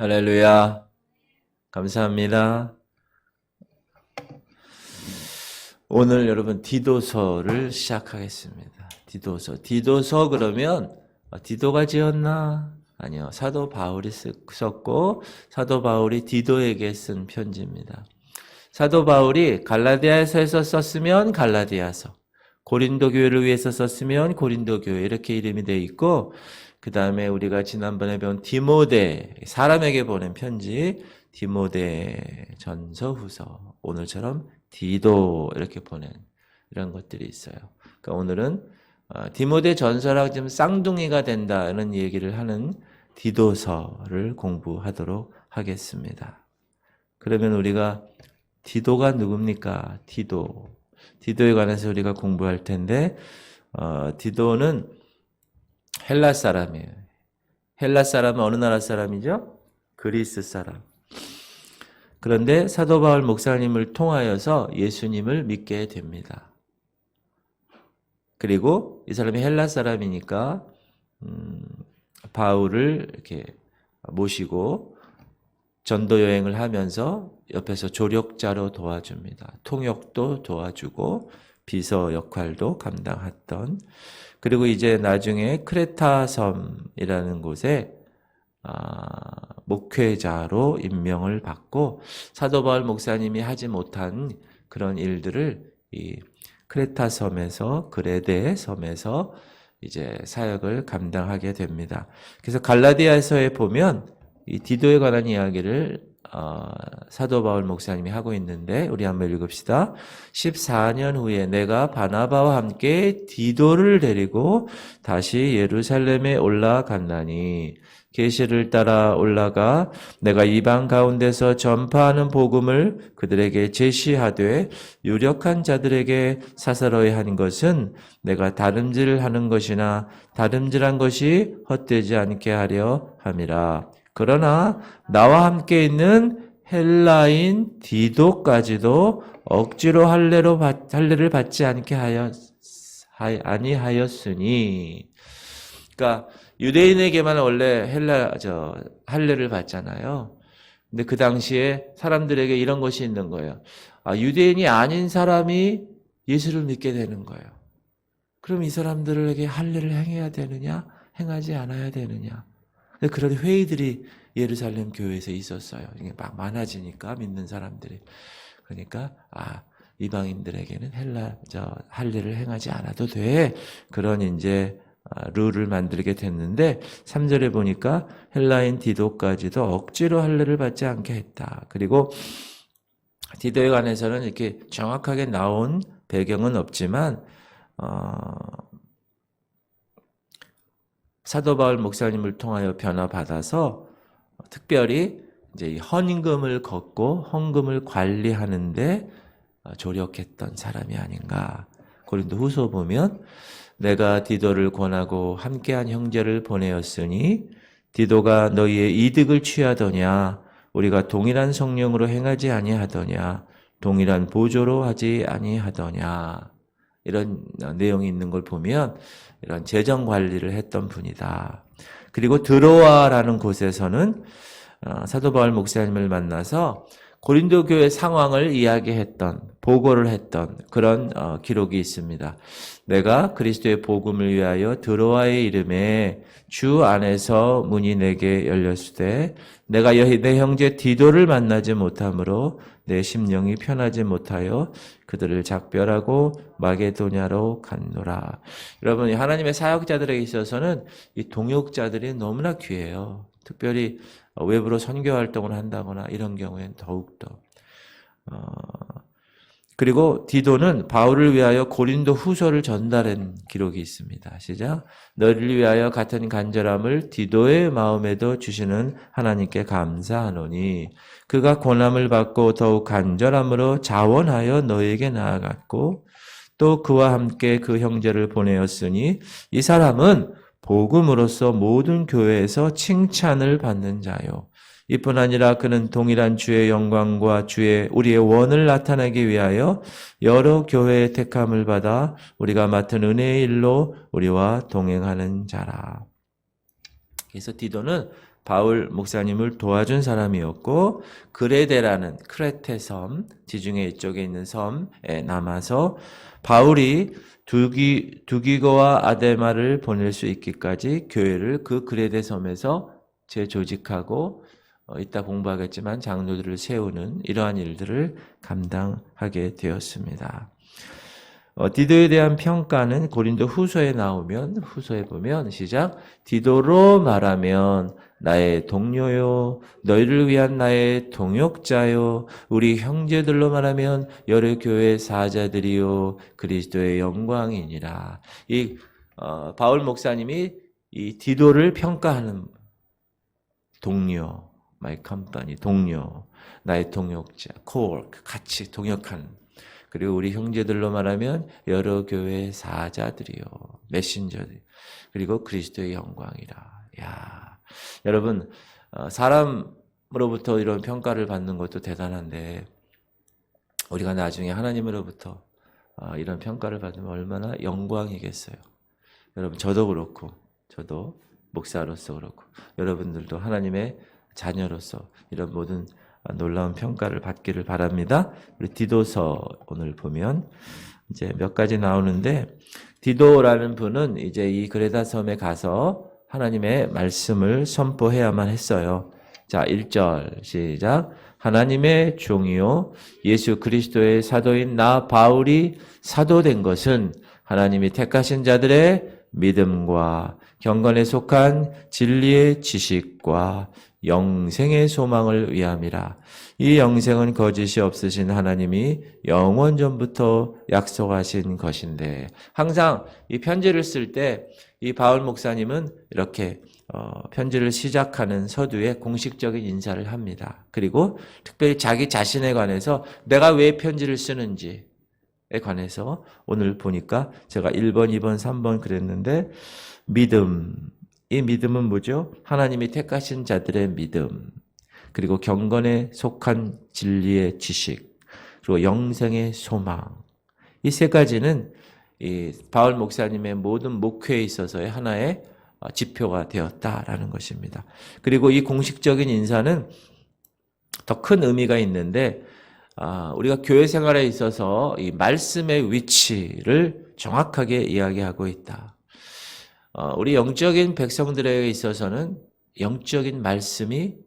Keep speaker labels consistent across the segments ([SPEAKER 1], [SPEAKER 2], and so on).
[SPEAKER 1] 할렐루야. 감사합니다. 오늘 여러분 디도서를 시작하겠습니다. 디도서 그러면 디도가 지었나? 아니요. 사도 바울이 썼고 사도 바울이 디도에게 쓴 편지입니다. 사도 바울이 갈라디아서에서 썼으면 갈라디아서, 고린도 교회를 위해서 썼으면 고린도 교회 이렇게 이름이 되어 있고, 그 다음에 우리가 지난번에 배운 디모데, 사람에게 보낸 편지, 디모데 전서 후서, 오늘처럼 디도 이렇게 보낸 이런 것들이 있어요. 그러니까 오늘은 디모데 전서랑 지금 쌍둥이가 된다는 얘기를 하는 디도서를 공부하도록 하겠습니다. 그러면 우리가 디도가 누굽니까? 디도에 관해서 우리가 공부할 텐데, 디도는 헬라 사람이에요. 헬라 사람은 어느 나라 사람이죠? 그리스 사람. 그런데 사도 바울 목사님을 통하여서 예수님을 믿게 됩니다. 그리고 이 사람이 헬라 사람이니까 바울을 이렇게 모시고 전도 여행을 하면서 옆에서 조력자로 도와줍니다. 통역도 도와주고 비서 역할도 감당했던, 그리고 이제 나중에 크레타 섬이라는 곳에 목회자로 임명을 받고 사도 바울 목사님이 하지 못한 그런 일들을 이 크레타 섬에서, 그레데 섬에서 이제 사역을 감당하게 됩니다. 그래서 갈라디아서에 보면 이 디도에 관한 이야기를 사도 바울 목사님이 하고 있는데, 우리 한번 읽읍시다. 14년 후에 내가 바나바와 함께 디도를 데리고 다시 예루살렘에 올라갔나니, 계시를 따라 올라가 내가 이방 가운데서 전파하는 복음을 그들에게 제시하되, 유력한 자들에게 사사로이 한 것은 내가 다름질하는 것이나 다름질한 것이 헛되지 않게 하려 함이라. 그러나 나와 함께 있는 헬라인 디도까지도 억지로 할례를 받지 않게 아니하였으니, 그러니까 유대인에게만 원래 할례를 받잖아요. 근데 그 당시에 사람들에게 이런 것이 있는 거예요. 유대인이 아닌 사람이 예수를 믿게 되는 거예요. 그럼 이 사람들에게 할례를 행해야 되느냐, 행하지 않아야 되느냐. 그런 회의들이 예루살렘 교회에서 있었어요. 이게 막 많아지니까 믿는 사람들이. 그러니까 이방인들에게는 할례를 행하지 않아도 돼. 그런 이제 룰을 만들게 됐는데, 3절에 보니까 헬라인 디도까지도 억지로 할례를 받지 않게 했다. 그리고 디도에 관해서는 이렇게 정확하게 나온 배경은 없지만 사도 바울 목사님을 통하여 변화받아서 특별히 이제 헌금을 걷고 헌금을 관리하는데 조력했던 사람이 아닌가. 고린도 후서 보면 내가 디도를 권하고 함께한 형제를 보내었으니 디도가 너희의 이득을 취하더냐, 우리가 동일한 성령으로 행하지 아니하더냐, 동일한 보조로 하지 아니하더냐, 이런 내용이 있는 걸 보면 이런 재정 관리를 했던 분이다. 그리고 드로아라는 곳에서는 사도 바울 목사님을 만나서 고린도 교회 상황을 이야기했던, 보고를 했던 그런 기록이 있습니다. 내가 그리스도의 복음을 위하여 드로아의 이름에 주 안에서 문이 내게 열렸으되 내가 내 형제 디도를 만나지 못하므로 내 심령이 편하지 못하여 그들을 작별하고 마게도냐로 갔노라. 여러분, 하나님의 사역자들에게 있어서는 이 동역자들이 너무나 귀해요. 특별히 외부로 선교 활동을 한다거나 이런 경우에는 더욱더. 그리고 디도는 바울을 위하여 고린도 후서를 전달한 기록이 있습니다. 시작. 너희를 위하여 같은 간절함을 디도의 마음에도 주시는 하나님께 감사하노니 그가 고난을 받고 더욱 간절함으로 자원하여 너희에게 나아갔고 또 그와 함께 그 형제를 보내었으니 이 사람은 복음으로써 모든 교회에서 칭찬을 받는 자요. 이뿐 아니라 그는 동일한 주의 영광과 우리의 원을 나타내기 위하여 여러 교회의 택함을 받아 우리가 맡은 은혜의 일로 우리와 동행하는 자라. 그래서 디도는 바울 목사님을 도와준 사람이었고 그레데라는 크레테 섬, 지중해 이쪽에 있는 섬에 남아서 바울이 두기고와 아데마를 보낼 수 있기까지 교회를 그 그레데 섬에서 재조직하고 이따 공부하겠지만 장로들을 세우는 이러한 일들을 감당하게 되었습니다. 디도에 대한 평가는 고린도 후서에 나오면 후서에 보면 시작 디도로 말하면 나의 동료요 너희를 위한 나의 동역자요 우리 형제들로 말하면 여러 교회 사자들이요 그리스도의 영광이니라. 이 바울 목사님이 이 디도를 평가하는 동료, my company, 동료, 나의 동역자, co-work, 같이 동역하는. 그리고 우리 형제들로 말하면 여러 교회 사자들이요, 메신저들, 그리고 그리스도의 영광이라. 야, 여러분 사람으로부터 이런 평가를 받는 것도 대단한데 우리가 나중에 하나님으로부터 이런 평가를 받으면 얼마나 영광이겠어요. 여러분 저도 그렇고 저도 목사로서 그렇고 여러분들도 하나님의 자녀로서 이런 모든 놀라운 평가를 받기를 바랍니다. 우리 디도서 오늘 보면 이제 몇 가지 나오는데 디도라는 분은 이제 이 그레다 섬에 가서 하나님의 말씀을 선포해야만 했어요. 자, 1절 시작. 하나님의 종이요 예수 그리스도의 사도인 나 바울이 사도된 것은 하나님이 택하신 자들의 믿음과 경건에 속한 진리의 지식과 영생의 소망을 위함이라. 이 영생은 거짓이 없으신 하나님이 영원 전부터 약속하신 것인데 항상 이 편지를 쓸 때 이 바울 목사님은 이렇게 편지를 시작하는 서두에 공식적인 인사를 합니다. 그리고 특별히 자기 자신에 관해서 내가 왜 편지를 쓰는지에 관해서 오늘 보니까 제가 1번, 2번, 3번 그랬는데 믿음, 이 믿음은 뭐죠? 하나님이 택하신 자들의 믿음, 그리고 경건에 속한 진리의 지식, 그리고 영생의 소망. 이 세 가지는 이 바울 목사님의 모든 목회에 있어서의 하나의 지표가 되었다라는 것입니다. 그리고 이 공식적인 인사는 더 큰 의미가 있는데 우리가 교회 생활에 있어서 이 말씀의 위치를 정확하게 이야기하고 있다. 우리 영적인 백성들에게 있어서는 영적인 말씀이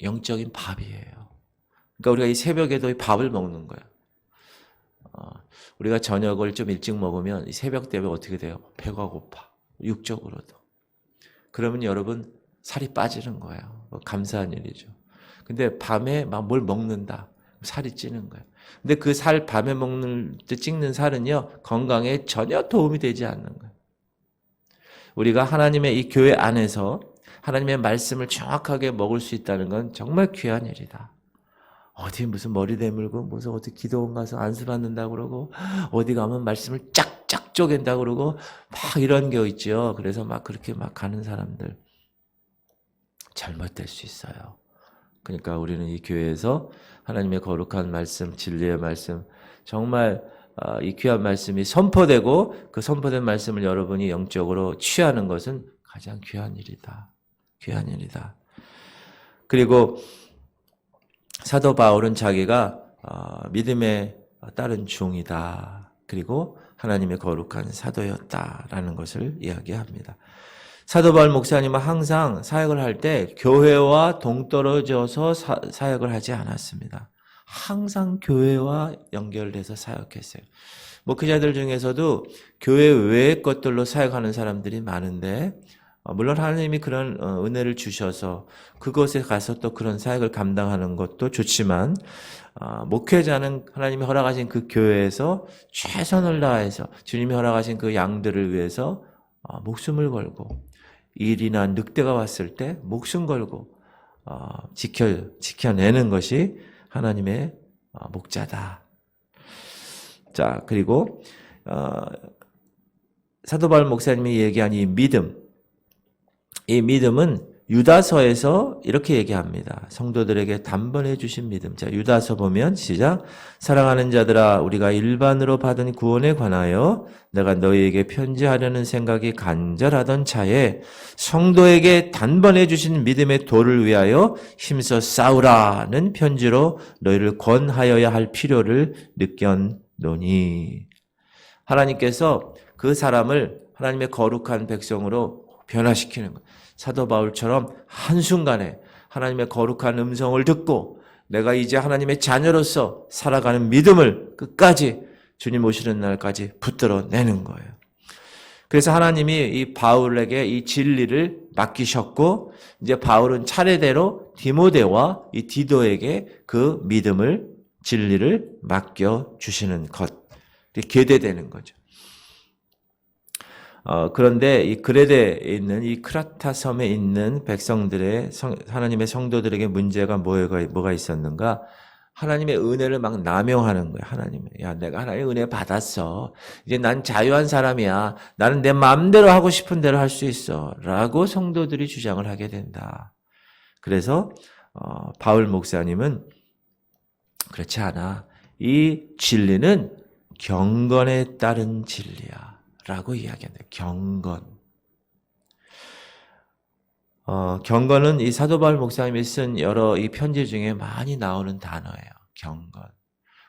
[SPEAKER 1] 영적인 밥이에요. 그러니까 우리가 이 새벽에도 이 밥을 먹는 거예요. 우리가 저녁을 좀 일찍 먹으면 이 새벽 되면 어떻게 돼요? 배가 고파. 육적으로도. 그러면 여러분 살이 빠지는 거예요. 감사한 일이죠. 근데 밤에 막 뭘 먹는다. 살이 찌는 거예요. 근데 그 살 밤에 먹는 때 찌는 살은요 건강에 전혀 도움이 되지 않는 거예요. 우리가 하나님의 이 교회 안에서 하나님의 말씀을 정확하게 먹을 수 있다는 건 정말 귀한 일이다. 어디 무슨 머리 대물고 무슨 어디 기도원 가서 안수 받는다고 그러고 어디 가면 말씀을 짝짝 쪼갠다고 그러고 막 이런 게 있죠. 그래서 막 그렇게 막 가는 사람들 잘못될 수 있어요. 그러니까 우리는 이 교회에서 하나님의 거룩한 말씀, 진리의 말씀, 정말 이 귀한 말씀이 선포되고 그 선포된 말씀을 여러분이 영적으로 취하는 것은 가장 귀한 일이다. 귀한 일이다. 그리고 사도 바울은 자기가 믿음에 따른 종이다. 그리고 하나님의 거룩한 사도였다라는 것을 이야기합니다. 사도 바울 목사님은 항상 사역을 할 때 교회와 동떨어져서 사역을 하지 않았습니다. 항상 교회와 연결돼서 사역했어요. 목회자들 중에서도 교회 외의 것들로 사역하는 사람들이 많은데 물론 하나님이 그런 은혜를 주셔서 그곳에 가서 또 그런 사역을 감당하는 것도 좋지만 목회자는 하나님이 허락하신 그 교회에서 최선을 다해서 주님이 허락하신 그 양들을 위해서 목숨을 걸고 일이나 늑대가 왔을 때 목숨 걸고 지켜내는 것이 하나님의 목자다. 자, 그리고 사도 바울 목사님이 얘기한 이 믿음은 유다서에서 이렇게 얘기합니다. 성도들에게 단번에 주신 믿음. 자, 유다서 보면 시작. 사랑하는 자들아, 우리가 일반으로 받은 구원에 관하여 내가 너희에게 편지하려는 생각이 간절하던 차에 성도에게 단번에 주신 믿음의 도를 위하여 힘써 싸우라는 편지로 너희를 권하여야 할 필요를 느꼈노니. 하나님께서 그 사람을 하나님의 거룩한 백성으로 변화시키는 거예요. 사도 바울처럼 한순간에 하나님의 거룩한 음성을 듣고 내가 이제 하나님의 자녀로서 살아가는 믿음을 끝까지 주님 오시는 날까지 붙들어내는 거예요. 그래서 하나님이 이 바울에게 이 진리를 맡기셨고 이제 바울은 차례대로 디모데와 이 디도에게 그 믿음을 진리를 맡겨주시는 것, 계대되는 거죠. 그런데 이 그레데에 있는 이 크라타 섬에 있는 백성들의 하나님의 성도들에게 문제가 뭐가 있었는가? 하나님의 은혜를 막 남용하는 거예요. 하나님은 야, 내가 하나님의 은혜 받았어. 이제 난 자유한 사람이야. 나는 내 마음대로 하고 싶은 대로 할 수 있어.라고 성도들이 주장을 하게 된다. 그래서 바울 목사님은 그렇지 않아. 이 진리는 경건에 따른 진리야. 라고 이야기합니다. 경건. 경건은 이 사도 바울 목사님이 쓴 여러 이 편지 중에 많이 나오는 단어예요. 경건.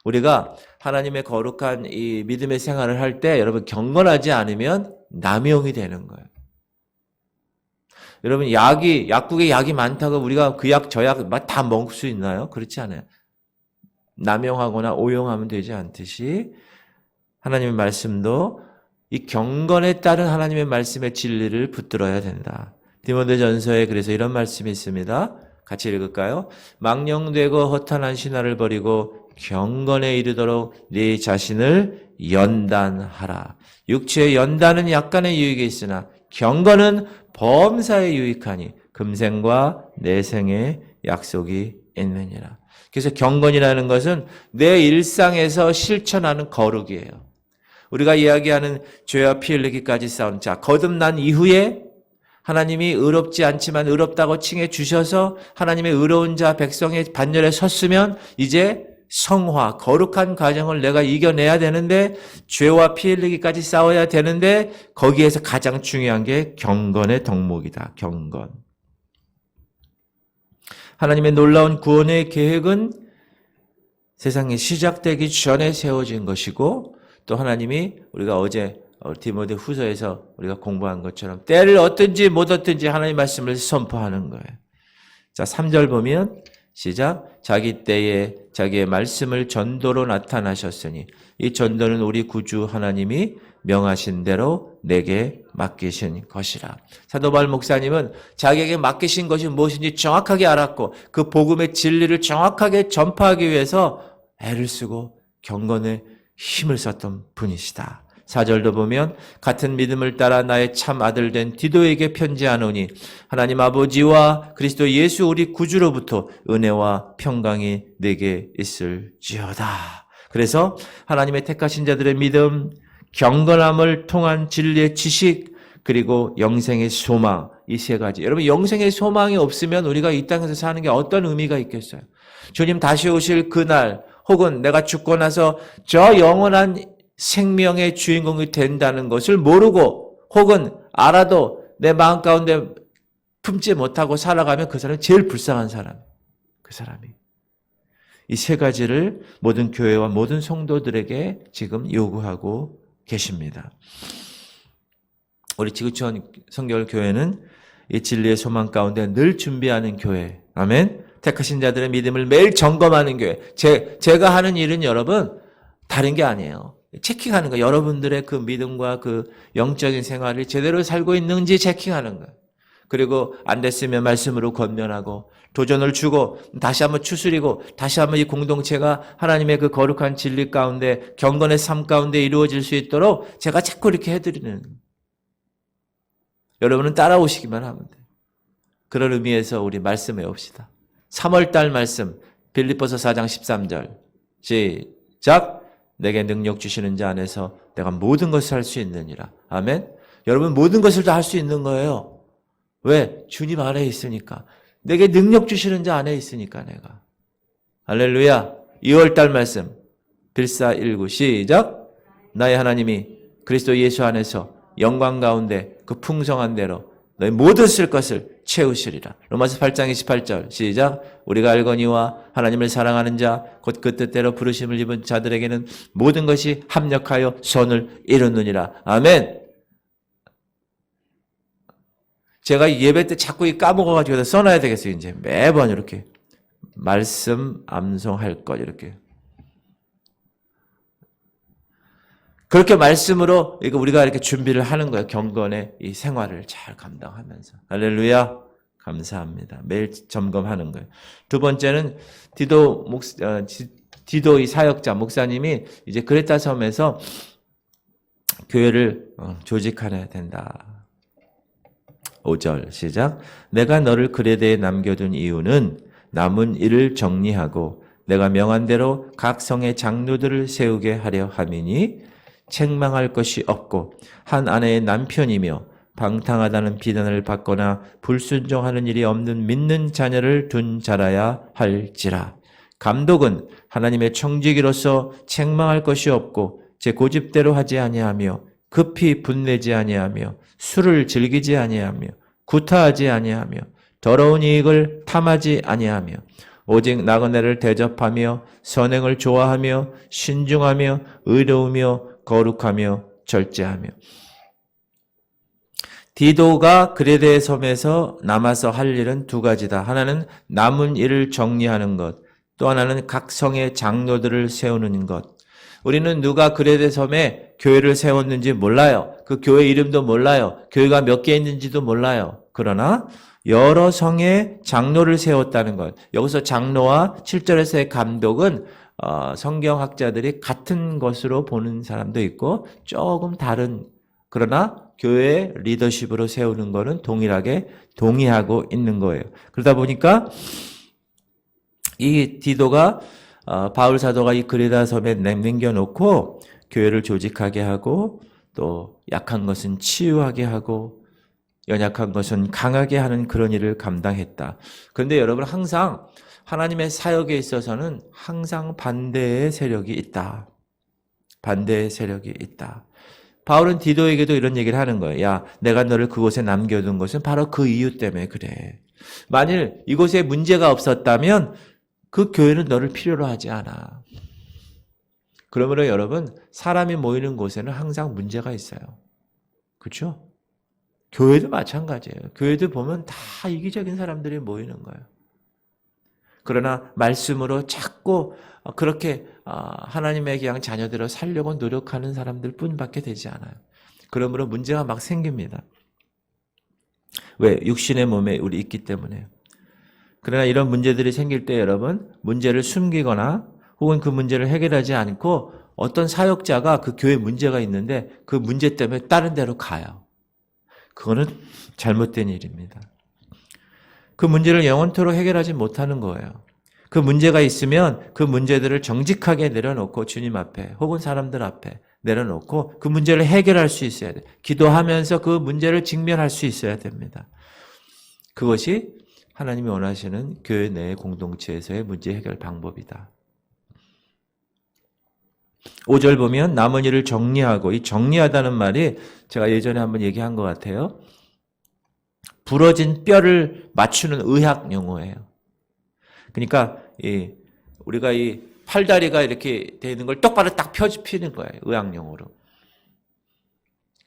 [SPEAKER 1] 우리가 하나님의 거룩한 이 믿음의 생활을 할 때 여러분 경건하지 않으면 남용이 되는 거예요. 여러분 약국에 약이 많다고 우리가 그 약 저 약 다 먹을 수 있나요? 그렇지 않아요. 남용하거나 오용하면 되지 않듯이 하나님의 말씀도 이 경건에 따른 하나님의 말씀의 진리를 붙들어야 된다. 디모데전서에 그래서 이런 말씀이 있습니다. 같이 읽을까요? 망령되고 허탄한 신화를 버리고 경건에 이르도록 네 자신을 연단하라. 육체의 연단은 약간의 유익이 있으나 경건은 범사에 유익하니 금생과 내생의 약속이 있느니라. 그래서 경건이라는 것은 내 일상에서 실천하는 거룩이에요. 우리가 이야기하는 죄와 피 흘리기까지 싸운 자, 거듭난 이후에 하나님이 의롭지 않지만 의롭다고 칭해 주셔서 하나님의 의로운 자 백성의 반열에 섰으면 이제 성화, 거룩한 과정을 내가 이겨내야 되는데 죄와 피 흘리기까지 싸워야 되는데 거기에서 가장 중요한 게 경건의 덕목이다. 경건. 하나님의 놀라운 구원의 계획은 세상이 시작되기 전에 세워진 것이고 또 하나님이 우리가 어제 디모데 후서에서 우리가 공부한 것처럼 때를 얻든지 못 얻든지 하나님의 말씀을 선포하는 거예요. 자, 3절 보면 시작. 자기 때에 자기의 말씀을 전도로 나타나셨으니 이 전도는 우리 구주 하나님이 명하신 대로 내게 맡기신 것이라. 사도 바울 목사님은 자기에게 맡기신 것이 무엇인지 정확하게 알았고 그 복음의 진리를 정확하게 전파하기 위해서 애를 쓰고 경건에 힘을 썼던 분이시다. 4절도 보면 같은 믿음을 따라 나의 참 아들 된 디도에게 편지하노니 하나님 아버지와 그리스도 예수 우리 구주로부터 은혜와 평강이 내게 있을지어다. 그래서 하나님의 택하신 자들의 믿음, 경건함을 통한 진리의 지식, 그리고 영생의 소망, 이 세 가지. 여러분, 영생의 소망이 없으면 우리가 이 땅에서 사는 게 어떤 의미가 있겠어요? 주님 다시 오실 그날, 혹은 내가 죽고 나서 저 영원한 생명의 주인공이 된다는 것을 모르고 혹은 알아도 내 마음 가운데 품지 못하고 살아가면 그 사람이 제일 불쌍한 사람. 그 사람이. 이 세 가지를 모든 교회와 모든 성도들에게 지금 요구하고 계십니다. 우리 지구촌 성결교회는 이 진리의 소망 가운데 늘 준비하는 교회. 아멘. 택하신 자들의 믿음을 매일 점검하는 교회. 제가 하는 일은 여러분 다른 게 아니에요. 체킹하는 거예요. 여러분들의 그 믿음과 그 영적인 생활을 제대로 살고 있는지 체킹하는 거예요. 그리고 안 됐으면 말씀으로 권면하고 도전을 주고 다시 한번 추스리고 다시 한번 이 공동체가 하나님의 그 거룩한 진리 가운데 경건의 삶 가운데 이루어질 수 있도록 제가 자꾸 이렇게 해드리는 여러분은 따라오시기만 하면 돼요. 그런 의미에서 우리 말씀 외웁시다. 3월달 말씀 빌립보서 4장 13절 시작. 내게 능력 주시는 자 안에서 내가 모든 것을 할 수 있느니라. 아멘. 여러분 모든 것을 다 할 수 있는 거예요. 왜? 주님 안에 있으니까. 내게 능력 주시는 자 안에 있으니까 내가. 할렐루야. 2월달 말씀. 빌사19 시작. 나의 하나님이 그리스도 예수 안에서 영광 가운데 그 풍성한 대로 너희 모든 쓸 것을 채우시리라. 로마서 8장 28절 시작. 우리가 알거니와 하나님을 사랑하는 자 곧 그 뜻대로 부르심을 입은 자들에게는 모든 것이 합력하여 선을 이루느니라. 아멘. 제가 예배 때 자꾸 까먹어가지고 써놔야 되겠어요. 이제 매번 이렇게 말씀 암송할 것 이렇게. 그렇게 말씀으로 우리가 이렇게 준비를 하는 거예요. 경건의 이 생활을 잘 감당하면서. 할렐루야. 감사합니다. 매일 점검하는 거예요. 두 번째는 디도 이 사역자 목사님이 이제 그레타 섬에서 교회를 조직해야 된다. 5절 시작. 내가 너를 그레데에 남겨둔 이유는 남은 일을 정리하고 내가 명한 대로 각 성의 장로들을 세우게 하려 함이니 책망할 것이 없고 한 아내의 남편이며 방탕하다는 비난을 받거나 불순종하는 일이 없는 믿는 자녀를 둔 자라야 할지라. 감독은 하나님의 청지기로서 책망할 것이 없고 제 고집대로 하지 아니하며 급히 분내지 아니하며 술을 즐기지 아니하며 구타하지 아니하며 더러운 이익을 탐하지 아니하며 오직 나그네를 대접하며 선행을 좋아하며 신중하며 의로우며 거룩하며 절제하며. 디도가 그레데 섬에서 남아서 할 일은 두 가지다. 하나는 남은 일을 정리하는 것, 또 하나는 각 성의 장로들을 세우는 것. 우리는 누가 그레데 섬에 교회를 세웠는지 몰라요. 그 교회 이름도 몰라요. 교회가 몇 개 있는지도 몰라요. 그러나 여러 성의 장로를 세웠다는 것. 여기서 장로와 7절에서의 감독은 성경학자들이 같은 것으로 보는 사람도 있고 조금 다른, 그러나 교회 리더십으로 세우는 것은 동일하게 동의하고 있는 거예요. 그러다 보니까 이 디도가 바울 사도가 이 그레다 섬에 남겨놓고 교회를 조직하게 하고 또 약한 것은 치유하게 하고 연약한 것은 강하게 하는 그런 일을 감당했다. 그런데 여러분 항상 하나님의 사역에 있어서는 항상 반대의 세력이 있다. 반대의 세력이 있다. 바울은 디도에게도 이런 얘기를 하는 거예요. 야, 내가 너를 그곳에 남겨둔 것은 바로 그 이유 때문에 그래. 만일 이곳에 문제가 없었다면 그 교회는 너를 필요로 하지 않아. 그러므로 여러분, 사람이 모이는 곳에는 항상 문제가 있어요. 그렇죠? 교회도 마찬가지예요. 교회도 보면 다 이기적인 사람들이 모이는 거예요. 그러나 말씀으로 자꾸 그렇게 하나님의 그냥 자녀들을 살려고 노력하는 사람들 뿐밖에 되지 않아요. 그러므로 문제가 막 생깁니다. 왜? 육신의 몸에 우리 있기 때문에요. 그러나 이런 문제들이 생길 때 여러분, 문제를 숨기거나 혹은 그 문제를 해결하지 않고 어떤 사역자가 그 교회에 문제가 있는데 그 문제 때문에 다른 데로 가요. 그거는 잘못된 일입니다. 그 문제를 영원토록 해결하지 못하는 거예요. 그 문제가 있으면 그 문제들을 정직하게 내려놓고 주님 앞에 혹은 사람들 앞에 내려놓고 그 문제를 해결할 수 있어야 돼요. 기도하면서 그 문제를 직면할 수 있어야 됩니다. 그것이 하나님이 원하시는 교회 내 공동체에서의 문제 해결 방법이다. 5절 보면 남은 일을 정리하고, 이 정리하다는 말이 제가 예전에 한번 얘기한 것 같아요. 부러진 뼈를 맞추는 의학 용어예요. 그러니까 우리가 이 팔다리가 이렇게 되는 걸 똑바로 딱 펴피는 거예요. 의학 용어로.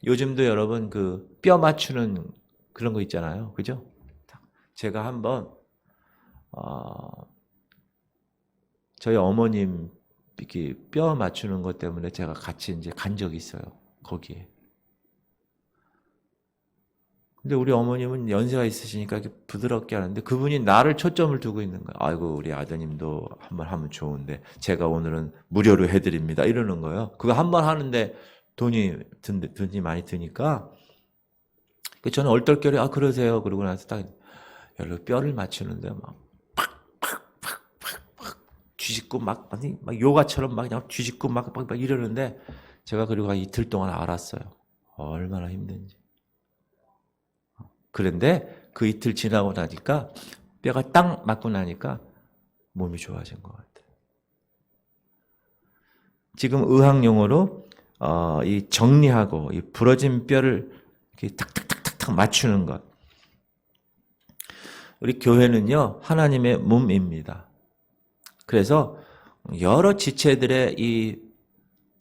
[SPEAKER 1] 요즘도 여러분 그 뼈 맞추는 그런 거 있잖아요. 그죠? 제가 한번 저희 어머님 이렇게 뼈 맞추는 것 때문에 제가 같이 이제 간 적이 있어요. 거기에. 근데 우리 어머님은 연세가 있으시니까 이렇게 부드럽게 하는데 그분이 나를 초점을 두고 있는 거예요. 아이고 우리 아드님도 한번 하면 좋은데 제가 오늘은 무료로 해드립니다. 이러는 거예요. 그거 한번 하는데 돈이 많이 드니까 저는 얼떨결에 그러세요. 그러고 나서 딱 여러 뼈를 맞추는데 막 뒤집고 막 요가처럼 막 그냥 뒤집고 막 이러는데 제가 그리고 이틀 동안 알았어요. 얼마나 힘든지. 그런데 그 이틀 지나고 나니까 뼈가 딱 맞고 나니까 몸이 좋아진 것 같아요. 지금 의학 용어로 이 정리하고 이 부러진 뼈를 이렇게 탁탁탁탁 맞추는 것. 우리 교회는요, 하나님의 몸입니다. 그래서 여러 지체들의 이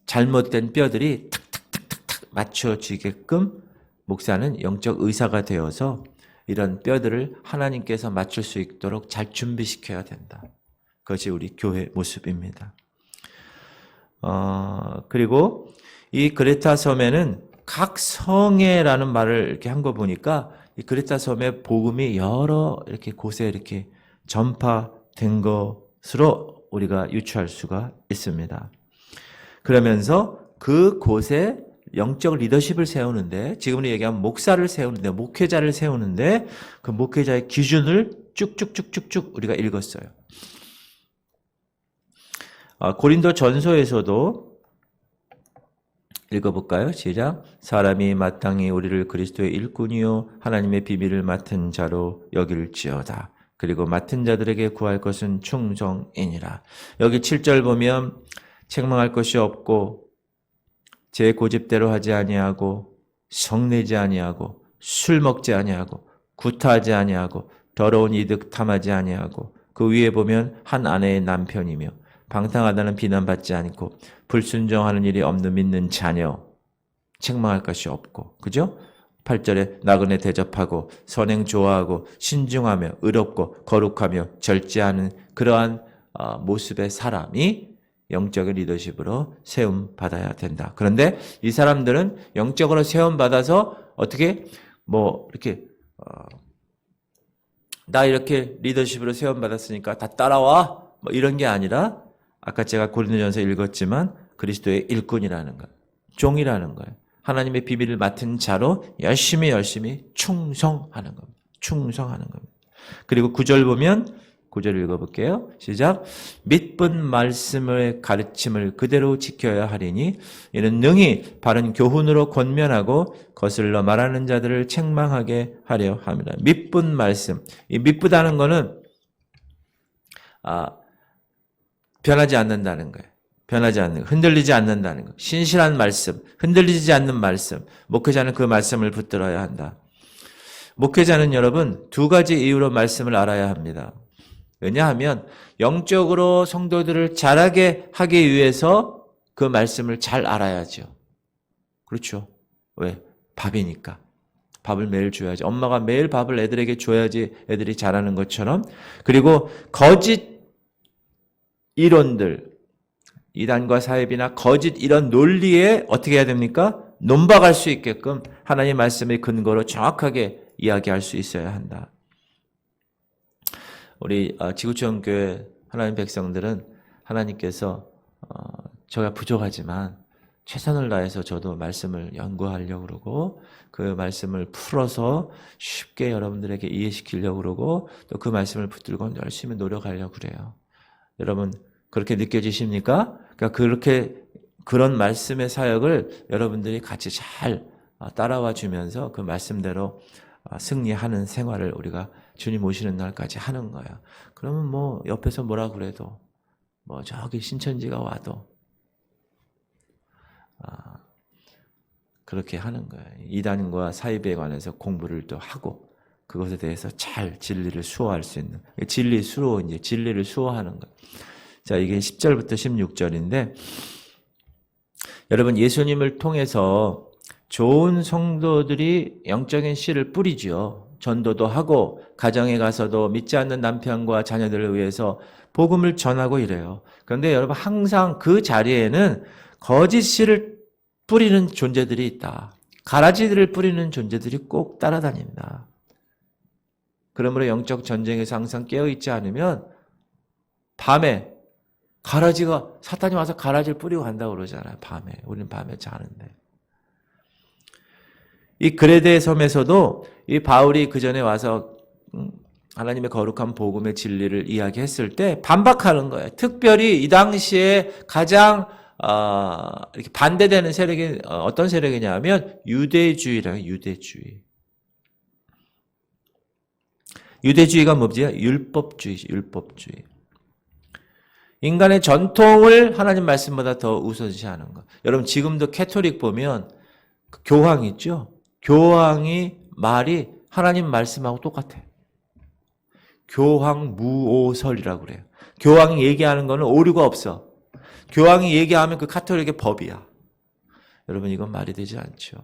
[SPEAKER 1] 잘못된 뼈들이 탁탁탁탁 맞춰지게끔 목사는 영적 의사가 되어서 이런 뼈들을 하나님께서 맞출 수 있도록 잘 준비시켜야 된다. 그것이 우리 교회 모습입니다. 그리고 이 그레타 섬에는 각 성회라는 말을 이렇게 한 거 보니까 이 그레타 섬의 복음이 여러 이렇게 곳에 이렇게 전파된 것으로 우리가 유추할 수가 있습니다. 그러면서 그 곳에 영적 리더십을 세우는데, 지금 우리 얘기하면 목사를 세우는데, 목회자를 세우는데 그 목회자의 기준을 쭉쭉쭉쭉쭉 우리가 읽었어요. 고린도 전서에서도 읽어볼까요? 시작. 사람이 마땅히 우리를 그리스도의 일꾼이요 하나님의 비밀을 맡은 자로 여길지어다. 그리고 맡은 자들에게 구할 것은 충성이니라. 여기 7절 보면 책망할 것이 없고 제 고집대로 하지 아니하고 성내지 아니하고 술 먹지 아니하고 구타하지 아니하고 더러운 이득 탐하지 아니하고 그 위에 보면 한 아내의 남편이며 방탕하다는 비난받지 않고 불순종하는 일이 없는 믿는 자녀, 책망할 것이 없고, 그죠? 8절에 나그네 대접하고 선행 좋아하고 신중하며 의롭고 거룩하며 절제하는 그러한 모습의 사람이 영적인 리더십으로 세움 받아야 된다. 그런데 이 사람들은 영적으로 세움 받아서 어떻게 이렇게 나 이렇게 리더십으로 세움 받았으니까 다 따라와 이런 게 아니라, 아까 제가 고린도전서 읽었지만 그리스도의 일꾼이라는 거예요. 종이라는 거예요. 하나님의 비밀을 맡은 자로 열심히 충성하는 겁니다. 충성하는 겁니다. 그리고 9절 보면 9절 읽어볼게요. 시작. 믿은 말씀의 가르침을 그대로 지켜야 하리니 이는 능히 바른 교훈으로 권면하고 거슬러 말하는 자들을 책망하게 하려 합니다. 믿은 말씀. 이 믿다는 거는 변하지 않는다는 거예요. 변하지 않는, 흔들리지 않는다는 거. 신실한 말씀, 흔들리지 않는 말씀. 목회자는 그 말씀을 붙들어야 한다. 목회자는 여러분 두 가지 이유로 말씀을 알아야 합니다. 왜냐하면 영적으로 성도들을 자라게 하기 위해서 그 말씀을 잘 알아야죠. 그렇죠. 왜? 밥이니까. 밥을 매일 줘야지. 엄마가 매일 밥을 애들에게 줘야지 애들이 자라는 것처럼. 그리고 거짓 이론들, 이단과 사입이나 거짓 이런 논리에 어떻게 해야 됩니까? 논박할 수 있게끔 하나님의 말씀의 근거로 정확하게 이야기할 수 있어야 한다. 우리 지구촌 교회 하나님 백성들은 하나님께서 저가 부족하지만 최선을 다해서 저도 말씀을 연구하려고 그러고 그 말씀을 풀어서 쉽게 여러분들에게 이해시키려고 그러고 또 그 말씀을 붙들고 열심히 노력하려고 그래요. 여러분 그렇게 느껴지십니까? 그러니까 그런 말씀의 사역을 여러분들이 같이 잘 따라와 주면서 그 말씀대로 승리하는 생활을 우리가 주님 오시는 날까지 하는 거야. 그러면 옆에서 뭐라 그래도 저기 신천지가 와도 그렇게 하는 거야. 이단과 사이비에 관해서 공부를 또 하고 그것에 대해서 잘 진리를 수호할 수 있는 진리를 수호하는 거야. 자, 이게 10절부터 16절인데 여러분 예수님을 통해서 좋은 성도들이 영적인 씨를 뿌리죠. 전도도 하고 가정에 가서도 믿지 않는 남편과 자녀들을 위해서 복음을 전하고 이래요. 그런데 여러분 항상 그 자리에는 거짓 씨를 뿌리는 존재들이 있다. 가라지들을 뿌리는 존재들이 꼭 따라다닌다. 그러므로 영적 전쟁에서 항상 깨어있지 않으면 밤에 사탄이 와서 가라지를 뿌리고 간다고 그러잖아요. 밤에. 우리는 밤에 자는데. 이 그레데 섬에서도 이 바울이 그 전에 와서 하나님의 거룩한 복음의 진리를 이야기했을 때 반박하는 거예요. 특별히 이 당시에 가장 이렇게 반대되는 세력이 어떤 세력이냐 하면 유대주의라는 유대주의. 유대주의가 뭐지? 율법주의, 율법주의. 인간의 전통을 하나님 말씀보다 더 우선시하는 것. 여러분 지금도 캐토릭 보면 교황 있죠? 교황이 말이 하나님 말씀하고 똑같아요. 교황 무오설이라고 그래요. 교황이 얘기하는 거는 오류가 없어. 교황이 얘기하면 그 카톨릭의 법이야. 여러분 이건 말이 되지 않죠.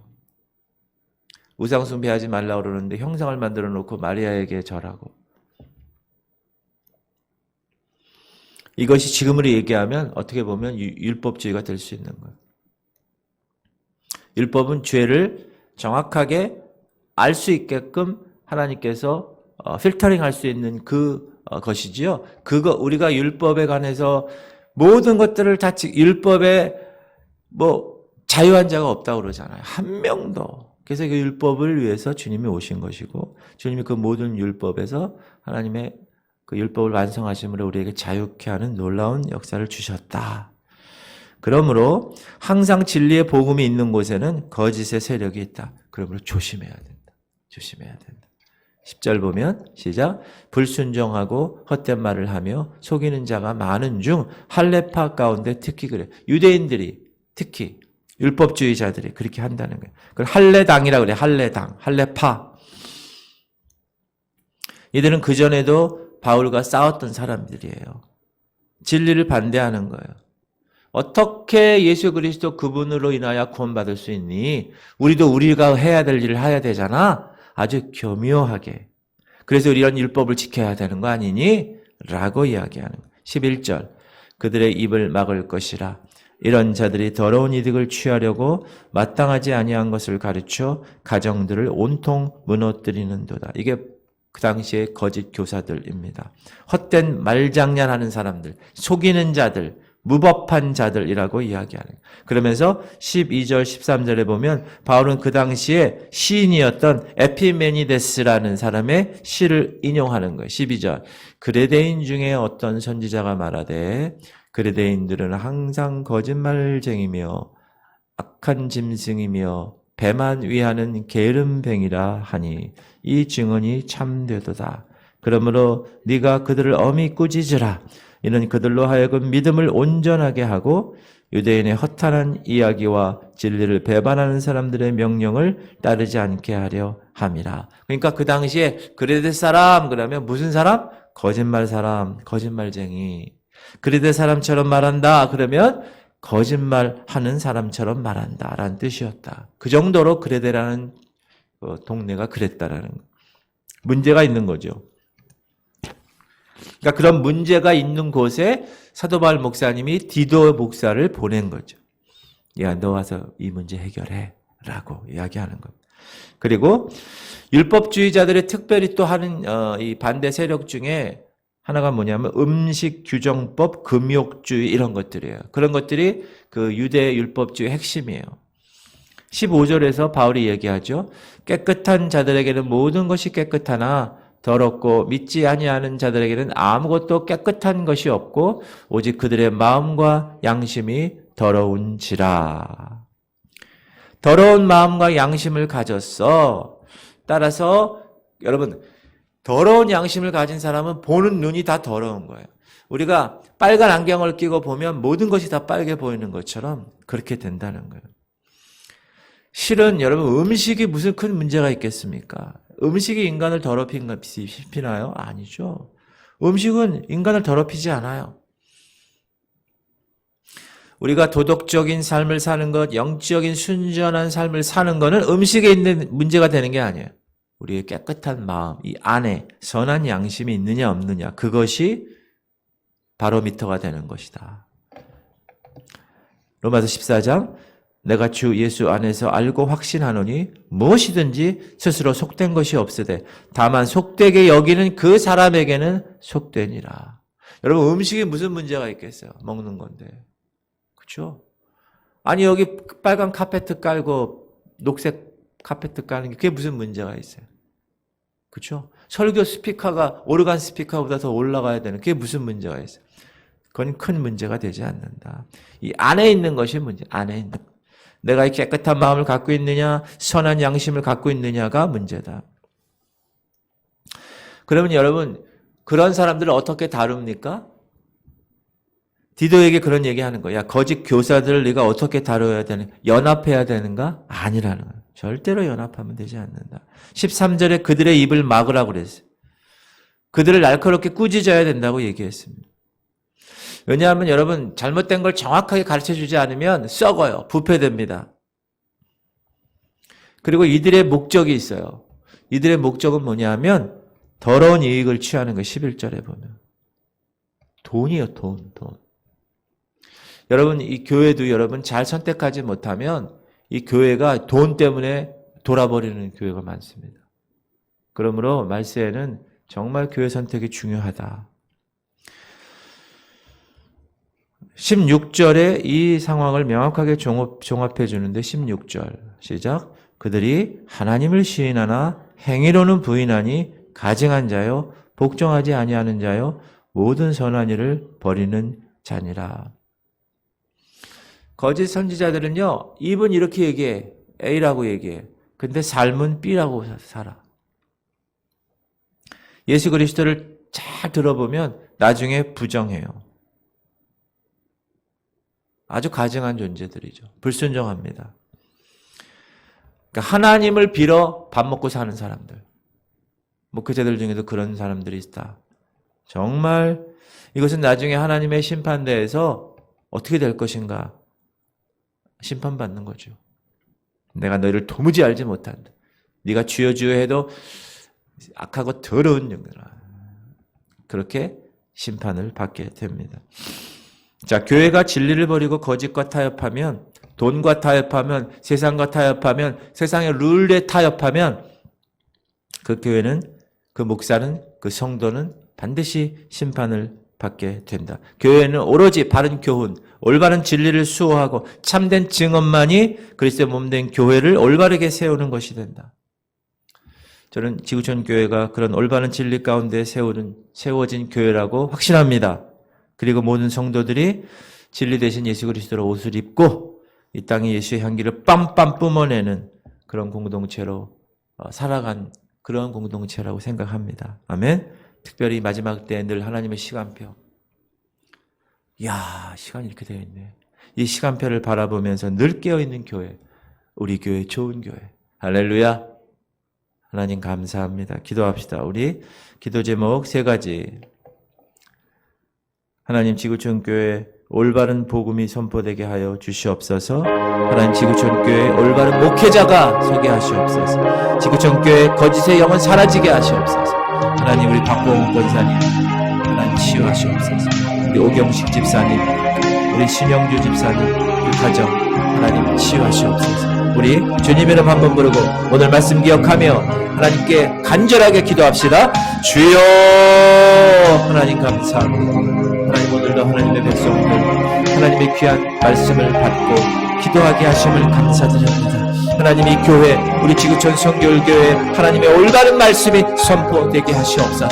[SPEAKER 1] 우상 숭배하지 말라고 그러는데 형상을 만들어 놓고 마리아에게 절하고. 이것이 지금으로 얘기하면 어떻게 보면 율법주의가 될 수 있는 거예요. 율법은 죄를 정확하게 알 수 있게끔 하나님께서 필터링 할 수 있는 것이지요. 우리가 율법에 관해서 모든 것들을 다 율법에 자유한 자가 없다고 그러잖아요. 한 명도. 그래서 그 율법을 위해서 주님이 오신 것이고 주님이 그 모든 율법에서 하나님의 그 율법을 완성하심으로 우리에게 자유케 하는 놀라운 역사를 주셨다. 그러므로 항상 진리의 복음이 있는 곳에는 거짓의 세력이 있다. 그러므로 조심해야 된다. 조심해야 된다. 10절 보면 시작. 불순종하고 헛된 말을 하며 속이는 자가 많은 중 할례파 가운데 특히 그래. 유대인들이 특히 율법주의자들이 그렇게 한다는 거예요. 그걸 할례당이라고 그래. 할례당, 할례파. 이들은 그전에도 바울과 싸웠던 사람들이에요. 진리를 반대하는 거예요. 어떻게 예수 그리스도 그분으로 인하여 구원받을 수 있니? 우리도 우리가 해야 될 일을 해야 되잖아. 아주 교묘하게. 그래서 이런 율법을 지켜야 되는 거 아니니? 라고 이야기하는 거예요. 11절. 그들의 입을 막을 것이라. 이런 자들이 더러운 이득을 취하려고 마땅하지 아니한 것을 가르쳐 가정들을 온통 무너뜨리는도다. 이게 그 당시에 거짓 교사들입니다. 헛된 말장난하는 사람들, 속이는 자들, 무법한 자들이라고 이야기하는 거예요. 그러면서 12절, 13절에 보면 바울은 그 당시에 시인이었던 에피메니데스라는 사람의 시를 인용하는 거예요. 12절. 그레데인 중에 어떤 선지자가 말하되 그레데인들은 항상 거짓말쟁이며 악한 짐승이며 배만 위하는 게으름뱅이라 하니 이 증언이 참되도다. 그러므로 네가 그들을 엄히 꾸짖으라. 이는 그들로 하여금 믿음을 온전하게 하고 유대인의 허탄한 이야기와 진리를 배반하는 사람들의 명령을 따르지 않게 하려 함이라. 그러니까 그 당시에 그레데 사람 그러면 무슨 사람? 거짓말 사람, 거짓말쟁이. 그레데 사람처럼 말한다 그러면 거짓말하는 사람처럼 말한다라는 뜻이었다. 그 정도로 그레데라는 동네가 그랬다라는 문제가 있는 거죠. 그러니까 그런 문제가 있는 곳에 사도 바울 목사님이 디도 목사를 보낸 거죠. 야, 너 와서 이 문제 해결해 라고 이야기하는 겁니다. 그리고 율법주의자들이 특별히 또 하는 이 반대 세력 중에 하나가 뭐냐면 음식 규정법, 금욕주의 이런 것들이에요. 그런 것들이 그 유대 율법주의 핵심이에요. 15절에서 바울이 얘기하죠. 깨끗한 자들에게는 모든 것이 깨끗하나 더럽고 믿지 아니하는 자들에게는 아무것도 깨끗한 것이 없고 오직 그들의 마음과 양심이 더러운지라. 더러운 마음과 양심을 가졌어. 따라서 여러분 더러운 양심을 가진 사람은 보는 눈이 다 더러운 거예요. 우리가 빨간 안경을 끼고 보면 모든 것이 다 빨개 보이는 것처럼 그렇게 된다는 거예요. 실은 여러분 음식이 무슨 큰 문제가 있겠습니까? 음식이 인간을 더럽히나요? 아니죠. 음식은 인간을 더럽히지 않아요. 우리가 도덕적인 삶을 사는 것, 영적인 순전한 삶을 사는 것은 음식에 있는 문제가 되는 게 아니에요. 우리의 깨끗한 마음, 이 안에 선한 양심이 있느냐 없느냐 그것이 바로미터가 되는 것이다. 로마서 14장 내가 주 예수 안에서 알고 확신하노니 무엇이든지 스스로 속된 것이 없으되 다만 속되게 여기는 그 사람에게는 속되니라. 여러분 음식이 무슨 문제가 있겠어요? 먹는 건데. 그렇죠? 아니 여기 빨간 카페트 깔고 녹색 카페트 까는 게 그게 무슨 문제가 있어요? 그렇죠? 설교 스피커가 오르간 스피커보다 더 올라가야 되는 그게 무슨 문제가 있어요? 그건 큰 문제가 되지 않는다. 이 안에 있는 것이 문제. 안에 있는 내가 깨끗한 마음을 갖고 있느냐, 선한 양심을 갖고 있느냐가 문제다. 그러면 여러분 그런 사람들을 어떻게 다룹니까? 디도에게 그런 얘기하는 거야. 거짓 교사들을 네가 어떻게 다뤄야 되는? 연합해야 되는가? 아니라는 거야. 절대로 연합하면 되지 않는다. 13절에 그들의 입을 막으라고 그랬어요. 그들을 날카롭게 꾸짖어야 된다고 얘기했습니다. 왜냐하면 여러분 잘못된 걸 정확하게 가르쳐주지 않으면 썩어요. 부패됩니다. 그리고 이들의 목적이 있어요. 이들의 목적은 뭐냐면 더러운 이익을 취하는 거예요. 11절에 보면. 돈이요. 돈. 여러분 이 교회도 여러분 잘 선택하지 못하면 이 교회가 돈 때문에 돌아버리는 교회가 많습니다. 그러므로 말세에는 정말 교회 선택이 중요하다. 16절에 이 상황을 명확하게 종합해 주는데 16절 시작. 그들이 하나님을 시인하나 행위로는 부인하니 가증한 자요 복종하지 아니하는 자요 모든 선한 일을 버리는 자니라. 거짓 선지자들은요 입은 이렇게 얘기해 A라고 얘기해. 근데 삶은 B라고 살아. 예수 그리스도를 잘 들어보면 나중에 부정해요. 아주 가증한 존재들이죠. 불순종합니다. 그러니까 하나님을 빌어 밥 먹고 사는 사람들. 목회자들 중에도 그런 사람들이 있다. 정말 이것은 나중에 하나님의 심판대에서 어떻게 될 것인가 심판받는 거죠. 내가 너희를 도무지 알지 못한다. 네가 주여 주여 해도 악하고 더러운 영들아. 그렇게 심판을 받게 됩니다. 자, 교회가 진리를 버리고 거짓과 타협하면, 돈과 타협하면, 세상과 타협하면, 세상의 룰에 타협하면 그 교회는, 그 목사는, 그 성도는 반드시 심판을 받게 된다. 교회는 오로지 바른 교훈, 올바른 진리를 수호하고 참된 증언만이 그리스도의 몸된 교회를 올바르게 세우는 것이 된다. 저는 지구촌 교회가 그런 올바른 진리 가운데 세워진 교회라고 확신합니다. 그리고 모든 성도들이 진리 대신 예수 그리스도로 옷을 입고 이 땅에 예수의 향기를 빰빰 뿜어내는 그런 공동체로 살아간 그런 공동체라고 생각합니다. 아멘. 특별히 마지막 때 늘 하나님의 시간표. 이야, 시간이 이렇게 되어 있네. 이 시간표를 바라보면서 늘 깨어있는 교회. 우리 교회 좋은 교회. 할렐루야. 하나님 감사합니다. 기도합시다. 우리 기도 제목 3가지. 하나님 지구촌 교회 올바른 복음이 선포되게 하여 주시옵소서. 하나님 지구촌 교회 올바른 목회자가 서게 하시옵소서. 지구촌 교회 거짓의 영은 사라지게 하시옵소서. 하나님 우리 박보홍 권사님 하나님 치유하시옵소서. 우리 오경식 집사님 우리 신영주 집사님 그 가정 하나님 치유하시옵소서. 우리 주님 이름 한번 부르고 오늘 말씀 기억하며 하나님께 간절하게 기도합시다. 주여 하나님 감사합니다. 하나님 오늘도 하나님의 백성들 하나님의 귀한 말씀을 받고 기도하게 하심을 감사드립니다. 하나님 이 교회 우리 지구촌 성결교회 하나님의 올바른 말씀이 선포되게 하시옵소서.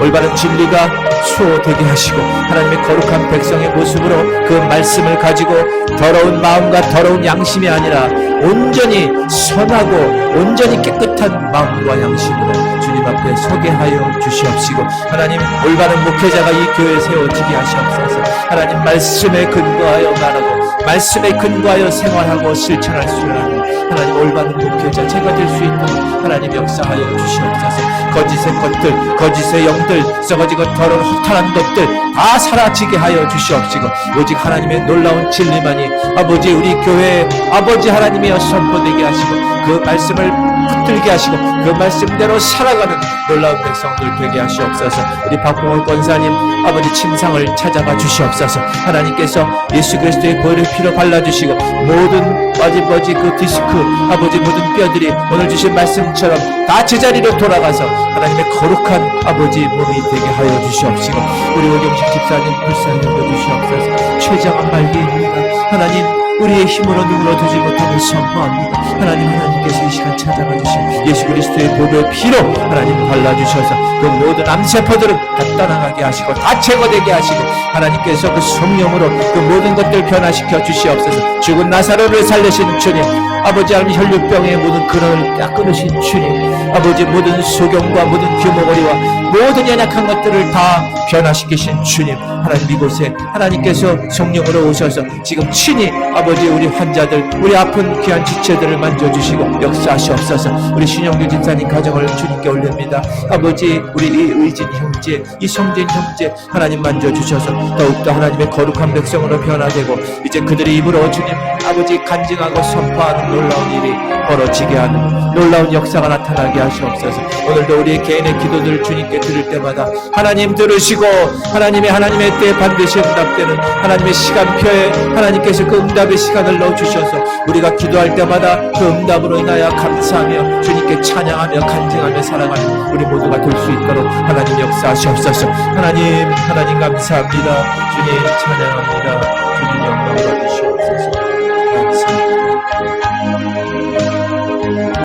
[SPEAKER 1] 올바른 진리가 수호되게 하시고 하나님의 거룩한 백성의 모습으로 그 말씀을 가지고 더러운 마음과 더러운 양심이 아니라 온전히 선하고 온전히 깨끗한 마음과 양심으로 주님 앞에 서게 하여 주시옵시고 하나님 올바른 목회자가 이 교회에 세워지게 하시옵소서. 하나님 말씀에 근거하여 말하고 말씀에 근거하여 생활하고 실천할 수 있는 하나님 올바른 목회자 제가 될 수 있도록 하나님 역사하여 주시옵소서. 거짓의 것들 거짓의 영들 썩어지고 더러운 허탄한 것들 다 사라지게 하여 주시옵시고 오직 하나님의 놀라운 진리만이 아버지 우리 교회에 아버지 하나님이여 선포되게 하시고 그 말씀을 붙들게 하시고 그 말씀대로 살아가는 놀라운 백성들 되게 하시옵소서. 우리 박봉호 권사님 아버지 침상을 찾아가 주시옵소서. 하나님께서 예수 그리스도의 보혈의 피로 발라주시고 모든 빠짐버지 그 디스크 아버지 모든 뼈들이 오늘 주신 말씀처럼 다 제자리로 돌아가서 하나님의 거룩한 아버지 몸이 되게 하여 주시옵시고 우리 오경식 집사님 불쌍히 여겨주시옵소서. 최장한 말기입니다. 하나님 우리의 힘으로 눈으로 두지 못함을 선포합니다. 하나님께서 이 시간 찾아가 주신 예수 그리스도의 보혈 피로 하나님 발라주셔서 그 모든 암세포들을 다 떠나가게 하시고 다 제거되게 하시고 하나님께서 그 성령으로 그 모든 것들 변화시켜 주시옵소서. 죽은 나사로를 살리신 주님 아버지 하나님 혈류병의 모든 근원을 딱 끊으신 주님 아버지 모든 소경과 모든 규모거리와 모든 연약한 것들을 다 변화시키신 주님, 하나님 이곳에 하나님께서 성령으로 오셔서 지금 친히 아버지 우리 환자들, 우리 아픈 귀한 지체들을 만져주시고 역사하시옵소서. 우리 신영규 집사님 가정을 주님께 올립니다. 아버지 우리 이 의진 형제, 이 성진 형제 하나님 만져주셔서 더욱더 하나님의 거룩한 백성으로 변화되고 이제 그들의 입으로 주님 아버지 간증하고 선포하는 놀라운 일이 벌어지게 하는 놀라운 역사가 나타나게 하시옵소서. 오늘도 우리의 개인의 기도들을 주님께 드릴 때마다 하나님 들으시고 하나님의 때에 반드시 응답되는 하나님의 시간표에 하나님께서 그 응답의 시간을 넣어주셔서 우리가 기도할 때마다 그 응답으로 인하여 감사하며 주님께 찬양하며 간증하며 살아가는 우리 모두가 될 수 있도록 하나님 역사하시옵소서. 하나님 감사합니다. 주님 찬양합니다. 주님 영광 받으시옵소서. 감사합니다.